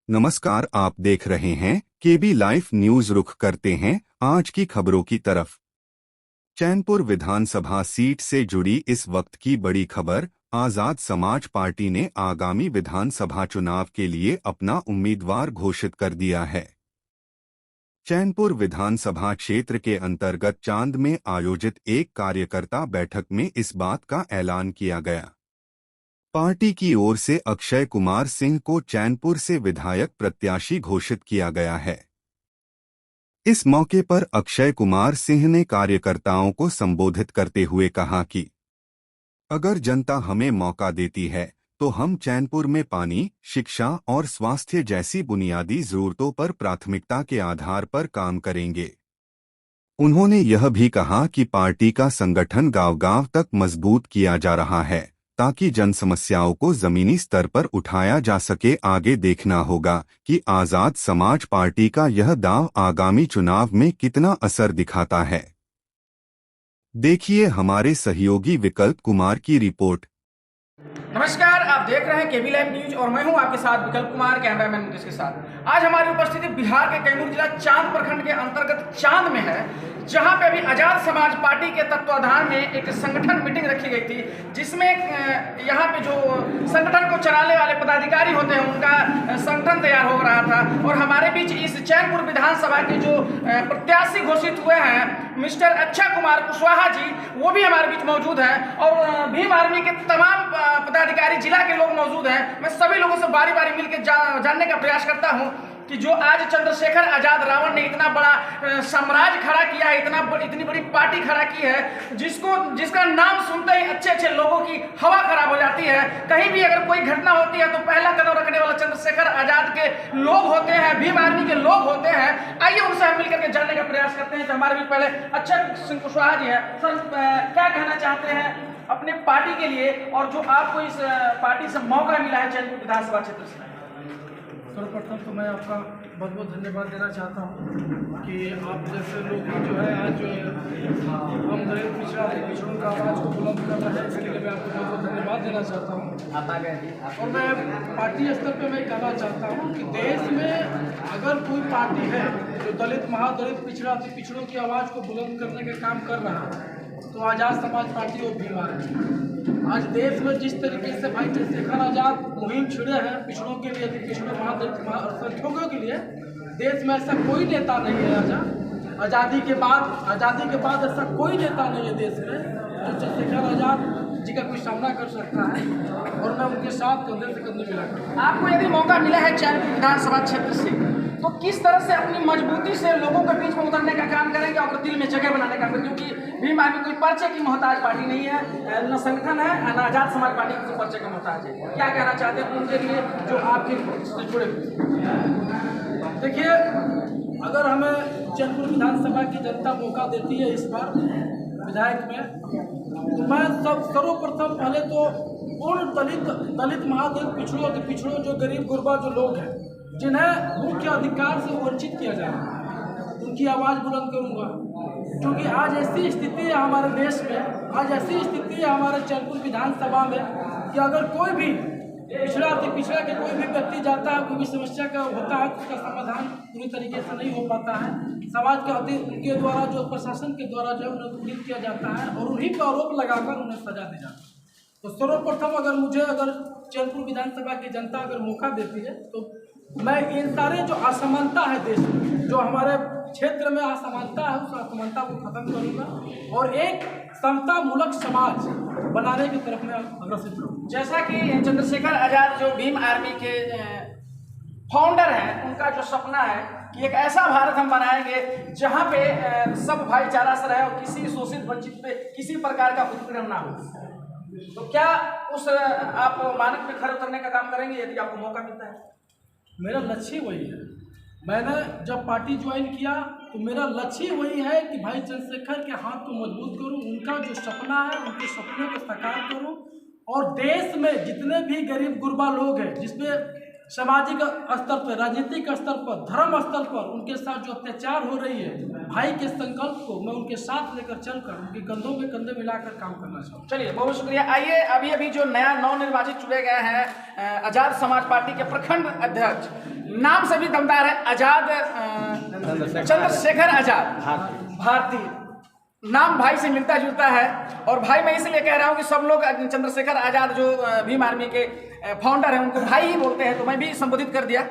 नमस्कार, आप देख रहे हैं केबी लाइव न्यूज। रुख करते हैं आज की खबरों की तरफ। चैनपुर विधानसभा सीट से जुड़ी इस वक्त की बड़ी खबर। आजाद समाज पार्टी ने आगामी विधानसभा चुनाव के लिए अपना उम्मीदवार घोषित कर दिया है। चैनपुर विधानसभा क्षेत्र के अंतर्गत चांद में आयोजित एक कार्यकर्ता बैठक में इस बात का ऐलान किया गया। पार्टी की ओर से अक्षय कुमार सिंह को चैनपुर से विधायक प्रत्याशी घोषित किया गया है। इस मौके पर अक्षय कुमार सिंह ने कार्यकर्ताओं को संबोधित करते हुए कहा कि अगर जनता हमें मौका देती है तो हम चैनपुर में पानी, शिक्षा और स्वास्थ्य जैसी बुनियादी जरूरतों पर प्राथमिकता के आधार पर काम करेंगे। उन्होंने यह भी कहा कि पार्टी का संगठन गांव-गांव तक मजबूत किया जा रहा है ताकि जन समस्याओं को जमीनी स्तर पर उठाया जा सके। आगे देखना होगा कि आजाद समाज पार्टी का यह दांव आगामी चुनाव में कितना असर दिखाता है। देखिए हमारे सहयोगी विकल्प कुमार की रिपोर्ट। नमस्कार, आप देख रहे हैं केबी लाइव न्यूज और मैं हूं आपके साथ विकल्प कुमार, कैमरामैन मुकेश के साथ। आज हमारी उपस्थिति बिहार के कैमूर जिला चांद प्रखंड के अंतर्गत चांद में है, जहां पे अभी आजाद समाज पार्टी के तत्वाधान में एक संगठन मीटिंग रखी गई थी, जिसमें यहां पे जो संगठन को चलाने वाले पदाधिकारी होते हैं उनका संगठन तैयार हो रहा था। और हमारे बीच इस चैनपुर विधानसभा के जो प्रत्याशी घोषित हुए हैं मिस्टर अक्षय कुमार कुशवाहा जी, वो भी हमारे बीच मौजूद हैं और भीम आर्मी के तमाम पदाधिकारी, जिला के लोग मौजूद हैं। मैं सभी लोगों से बारी बारी मिलकर जानने का प्रयास करता हूं कि जो आज चंद्रशेखर आजाद रावण ने इतना बड़ा साम्राज्य खड़ा किया है, इतनी बड़ी पार्टी खड़ा की है, जिसका नाम सुनते ही अच्छे अच्छे लोगों की हवा खराब हो जाती है। कहीं भी अगर कोई घटना होती है तो पहला कदम रखने वाला चंद्रशेखर आजाद के लोग होते हैं, भीम आर्मी के लोग होते हैं। आइए उनसे हम मिलकर के जानने का प्रयास करते हैं। तो हमारे भी पहले अक्षय सिंह कुशवाहा जी है। सर, क्या कहना चाहते हैं अपने पार्टी के लिए और जो आपको इस पार्टी से मौका मिला है चैनपुर विधानसभा क्षेत्र से? सर्वप्रथम तो मैं आपका बहुत बहुत धन्यवाद देना चाहता हूँ कि आप जैसे लोग जो है आज जो हम दलित पिछड़ों का आवाज़ को बुलंद कर रहे हैं, इसके लिए मैं आपको बहुत बहुत धन्यवाद देना चाहता हूँ। और मैं पार्टी स्तर पे मैं कहना चाहता हूँ कि देश में अगर कोई पार्टी है जो दलित, महादलित, पिछड़ों की आवाज़ को बुलंद करने का काम कर रहा है तो आज़ाद समाज पार्टी और भीम आर्मी। आज देश में जिस तरीके से भाई चंद्रशेखर आजाद मुहिम छिड़े हैं पिछड़ों के लिए, पिछड़ों, महादलित, अल्पसंख्यकों के लिए, देश में ऐसा कोई नेता नहीं है। आज़ादी के बाद ऐसा कोई नेता नहीं है देश में जो चंद्रशेखर आजाद जी का कोई सामना कर सकता है और मैं उनके साथ कंधे से कंधे मिलाकर। आपको यदि मौका मिला है चैनपुर विधानसभा क्षेत्र से, तो किस तरह से अपनी मजबूती से लोगों के बीच में उतरने का काम करेंगे और दिल में जगह बनाने का? क्योंकि भीम आर्मी कोई पर्चे की मोहताज पार्टी नहीं है, न संगठन है, न आजाद समाज पार्टी किसी पर्चे का मोहताज है। क्या कहना चाहते हैं उनके लिए जो आपके से जुड़े हुए? देखिए, अगर हमें चैनपुर विधानसभा की जनता मौका देती है इस बार विधायक में, तो मैं सर्वप्रथम पहले तो पूर्ण दलित, महादलित, पिछड़ों जो गरीब गुरबा जो लोग हैं जिन्हें मुख्य अधिकार से वंचित किया जा रहा है, उनकी आवाज़ बुलंद करूंगा। क्योंकि आज ऐसी स्थिति है हमारे देश में, आज ऐसी स्थिति है हमारे चैनपुर विधानसभा में कि अगर कोई भी पिछड़ा के कोई भी व्यक्ति जाता है, कोई भी समस्या का होता है तो उसका समाधान पूरी तरीके से नहीं हो पाता है। समाज के द्वारा, जो प्रशासन के द्वारा जो उन्हें उत्पीड़ित किया जाता है और उन्हीं पर आरोप लगाकर उन्हें सजा दी जाती है। तो सर्वप्रथम अगर चैनपुर विधानसभा की जनता अगर मौका देती है तो मैं इन सारे जो असमानता है देश में, जो हमारे क्षेत्र में असमानता है, उस असमानता को खत्म करूंगा और एक समता मूलक समाज बनाने की तरफ में अग्रसर करूँगा। जैसा कि चंद्रशेखर आजाद जो भीम आर्मी के फाउंडर हैं, उनका जो सपना है कि एक ऐसा भारत हम बनाएंगे जहां पे सब भाईचारा से रहे और किसी शोषित वंचित पे किसी प्रकार का उत्पीड़न ना हो, तो क्या उस आप मानक पे खड़े उतरने का काम करेंगे यदि आपको मौका मिलता है? मेरा लक्ष्य वही है। मैंने जब पार्टी ज्वाइन किया तो मेरा लक्ष्य वही है कि भाई चंद्रशेखर के हाथ को मजबूत करूं, उनका जो सपना है उनके सपने को साकार करूं और देश में जितने भी गरीब गुरबा लोग हैं, जिसमें सामाजिक स्तर पर, राजनीतिक स्तर पर, धर्म स्तर पर उनके साथ जो अत्याचार हो रही है, भाई के संकल्प को मैं उनके साथ लेकर चलकर उनके कंधों में कंधे मिलाकर काम करना चाहूँ। चलिए बहुत शुक्रिया। आइए अभी अभी जो नया नवनिर्वाचित चुने गए हैं आजाद समाज पार्टी के प्रखंड अध्यक्ष, नाम से भी दमदार है, आजाद चंद्रशेखर आजाद भारती, नाम भाई से मिलता जुलता है। और भाई मैं इसलिए कह रहा हूँ कि सब लोग चंद्रशेखर आजाद जो भीम आर्मी के फाउंडर हैं उनको भाई ही बोलते हैं, तो मैं भी संबोधित कर दिया।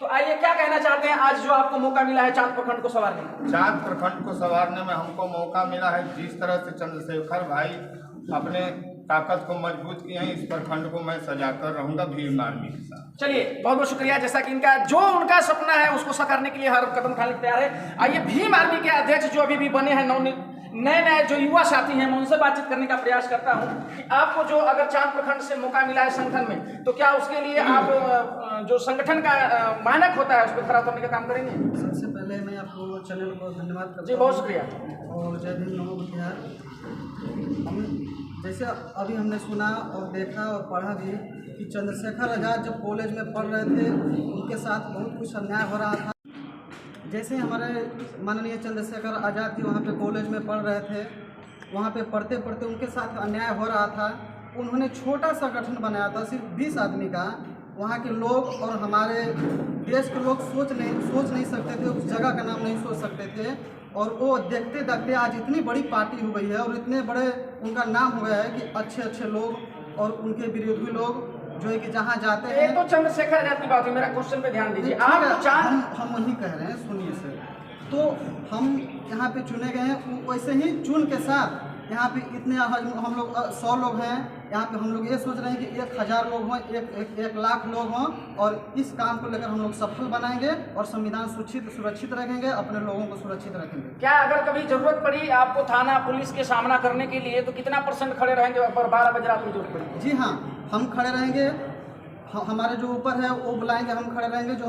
तो आइए क्या कहना चाहते हैं आज जो आपको मौका मिला है चांद प्रखंड को संवारने में? चांद प्रखंड को संवारने में हमको मौका मिला है। जिस तरह से चंद्रशेखर भाई अपने ताकत को मजबूत किए हैं, इस प्रखंड को मैं सजाकर रहूंगा भीम आर्मी के साथ। चलिए बहुत बहुत शुक्रिया। जैसा कि इनका जो उनका सपना है उसको साकारने के लिए हर कदम उठाने को तैयार है। आइए भीम आर्मी के अध्यक्ष जो अभी भी बने हैं, नए जो युवा साथी हैं, मैं उनसे बातचीत करने का प्रयास करता हूं कि आपको जो अगर चांद प्रखंड से मौका मिला है संगठन में, तो क्या उसके लिए आप जो संगठन का मानक होता है उस पर खरा उतरने का काम करेंगे? सबसे पहले मैं आपको चैनल को धन्यवाद करता हूं। जी बहुत शुक्रिया। और जय भीम नमो बिहार। हम जैसे अभी हमने सुना और देखा और पढ़ा भी कि चंद्रशेखर आजाद जब कॉलेज में पढ़ रहे थे उनके साथ बहुत कुछ अन्याय हो रहा था। जैसे हमारे माननीय चंद्रशेखर आजाद जी वहाँ पे कॉलेज में पढ़ रहे थे, वहाँ पे पढ़ते पढ़ते उनके साथ अन्याय हो रहा था। उन्होंने छोटा सा गठन बनाया था, सिर्फ 20 आदमी का। वहाँ के लोग और हमारे देश के लोग सोच नहीं सकते थे, उस जगह का नाम नहीं सोच सकते थे। और वो देखते देखते आज इतनी बड़ी पार्टी हो गई है और इतने बड़े उनका नाम हो गया है कि अच्छे लोग और उनके विरोधी लोग जो है कि जहाँ जाते हैं। ये तो चंद्रशेखर आजाद की बात है, मेरा क्वेश्चन पे ध्यान दीजिए। आप हम वही कह रहे हैं, सुनिए सर। तो हम यहाँ पे चुने गए हैं, वैसे ही चुन के साथ यहाँ पे इतने हम लोग 100 लोग हैं। यहाँ पे हम लोग ये सोच रहे हैं कि 1000 लोग हों, 1 लाख लोग हों, और इस काम को लेकर हम लोग सफल बनाएंगे और संविधान सुरक्षित रखेंगे, अपने लोगों को सुरक्षित रखेंगे। क्या अगर कभी जरूरत पड़ी आपको थाना पुलिस के सामना करने के लिए, तो कितना % खड़े रहेंगे और 12 बजे रात में जरूरत पड़ी? जी हाँ, हम खड़े रहेंगे। हमारे जो ऊपर है वो बुलाएंगे, हम खड़े रहेंगे। जो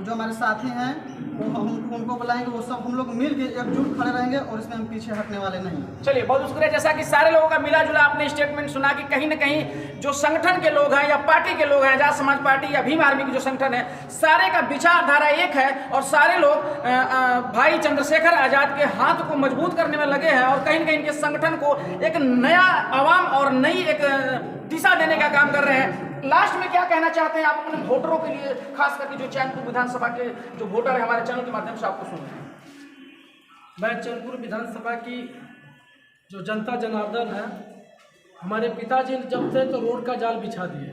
हमारे साथी हैं वो हम उनको बुलाएंगे, वो सब हम लोग मिल के एकजुट खड़े रहेंगे और इसमें हम पीछे हटने वाले नहीं। चलिए बहुत शुक्रिया। जैसा कि सारे लोगों का मिला जुला आपने स्टेटमेंट सुना कि कहीं ना कहीं जो संगठन के लोग हैं या पार्टी के लोग हैं, आजाद समाज पार्टी या भीम आर्मी की जो संगठन है, सारे का विचारधारा एक है और सारे लोग भाई चंद्रशेखर आजाद के हाथ को मजबूत करने में लगे हैं और कहीं ना कहीं इनके संगठन को एक नया आवाम और नई एक दिशा देने का काम कर रहे हैं। लास्ट में क्या कहना चाहते हैं आप अपने वोटरों के लिए, खास करके जो चैनपुर विधानसभा के जो वोटर है हमारे चैनल के माध्यम से आपको सुन रहे हैं? मैं चैनपुर विधानसभा की जो जनता जनार्दन है, हमारे पिताजी जब थे तो रोड का जाल बिछा दिए,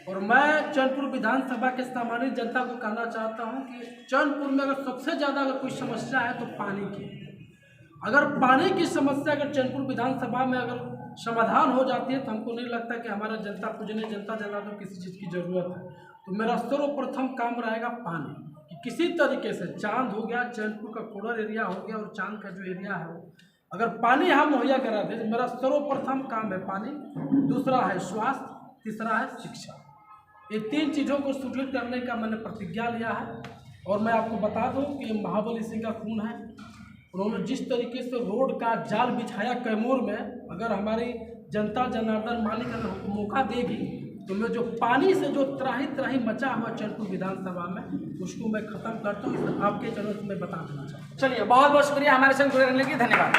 और मैं चैनपुर विधानसभा के सामान्य जनता को कहना चाहता हूं कि चैनपुर में अगर सबसे ज़्यादा अगर कोई समस्या है तो पानी की। अगर पानी की समस्या अगर चैनपुर विधानसभा में अगर समाधान हो जाती है तो हमको नहीं लगता कि हमारा जनता पूजने जनता जनार्दन किसी चीज़ की ज़रूरत है। तो मेरा सर्वप्रथम काम रहेगा पानी, कि किसी तरीके से चांद हो गया, चैनपुर का कोडर एरिया हो गया और चांद का जो एरिया है अगर पानी हम मुहैया करा दें तो मेरा सर्वप्रथम काम है पानी, दूसरा है स्वास्थ्य, तीसरा है शिक्षा। ये 3 चीज़ों को सुदृढ़ करने का मैंने प्रतिज्ञा लिया है। और मैं आपको बता दूं कि महाबली सिंह का खून है। उन्होंने जिस तरीके से रोड का जाल बिछाया कैमूर में, अगर हमारी जनता जनार्दन मालिक अगर हमको मौका देगी तो मैं जो पानी से जो त्राही मचा हुआ चैनपुर विधानसभा में उसको मैं खत्म करता हूँ। आपके चैनल से मैं बता देना चाहता हूँ। चलिए बहुत बहुत शुक्रिया हमारे संग जुड़े रहने के लिए, धन्यवाद।